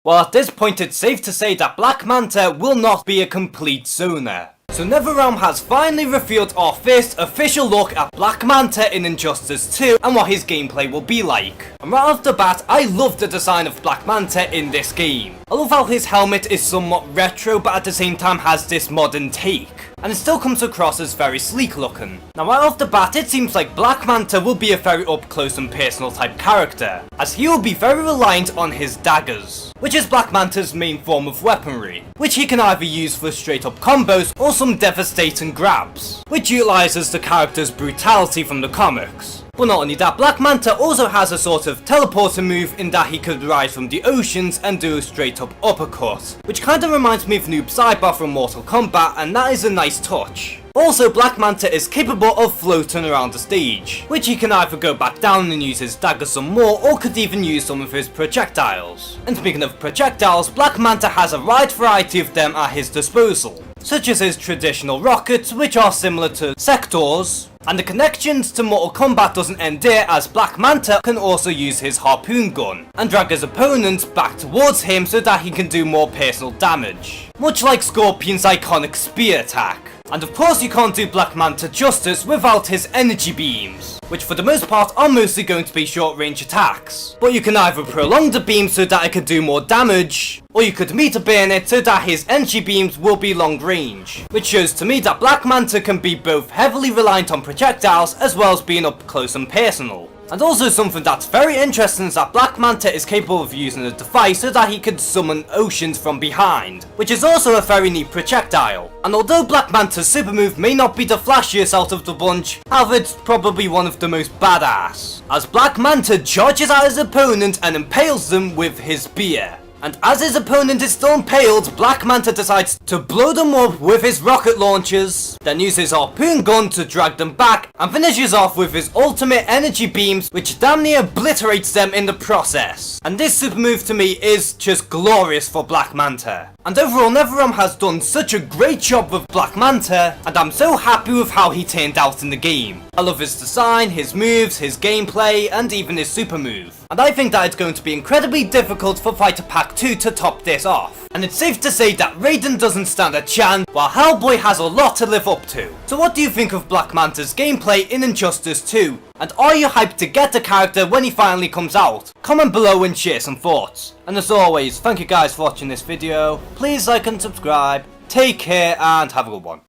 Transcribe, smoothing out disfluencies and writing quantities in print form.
Well, at this point it's safe to say that Black Manta will not be a complete zoner. So NetherRealm has finally revealed our first official look at Black Manta in Injustice 2 and what his gameplay will be like. And right off the bat, I love the design of Black Manta in this game. I love how his helmet is somewhat retro but at the same time has this modern take. And it still comes across as very sleek looking. Now right off the bat, it seems like Black Manta will be a very up close and personal type character, as he will be very reliant on his daggers, which is Black Manta's main form of weaponry, which he can either use for straight up combos or some devastating grabs, which utilizes the character's brutality from the comics. But not only that, Black Manta also has a sort of teleporter move in that he could rise from the oceans and do a straight up uppercut, which kinda reminds me of Noob Saibot from Mortal Kombat, and that is a nice touch. Also, Black Manta is capable of floating around the stage, which he can either go back down and use his daggers some more, or could even use some of his projectiles. And speaking of projectiles, Black Manta has a wide variety of them at his disposal, such as his traditional rockets, which are similar to sectors, and the connections to Mortal Kombat doesn't end there, as Black Manta can also use his harpoon gun and drag his opponents back towards him so that he can do more personal damage, much like Scorpion's iconic spear attack. And of course you can't do Black Manta justice without his energy beams, which for the most part are mostly going to be short range attacks. But you can either prolong the beam so that it can do more damage, or you could meter burn it so that his energy beams will be long range, which shows to me that Black Manta can be both heavily reliant on projectiles as well as being up close and personal. And also something that's very interesting is that Black Manta is capable of using a device so that he can summon oceans from behind, which is also a very neat projectile. And although Black Manta's super move may not be the flashiest out of the bunch, however it's probably one of the most badass, as Black Manta charges at his opponent and impales them with his spear. And as his opponent is still impaled, Black Manta decides to blow them up with his rocket launchers, then uses his harpoon gun to drag them back, and finishes off with his ultimate energy beams, which damn near obliterates them in the process. And this super move to me is just glorious for Black Manta. And overall, NetherRealm has done such a great job with Black Manta, and I'm so happy with how he turned out in the game. I love his design, his moves, his gameplay, and even his super move. And I think that it's going to be incredibly difficult for Fighter Pack 2 to top this off. And it's safe to say that Raiden doesn't stand a chance, while Hellboy has a lot to live up to. So what do you think of Black Manta's gameplay in Injustice 2? And are you hyped to get the character when he finally comes out? Comment below and share some thoughts. And as always, thank you guys for watching this video. Please like and subscribe. Take care and have a good one.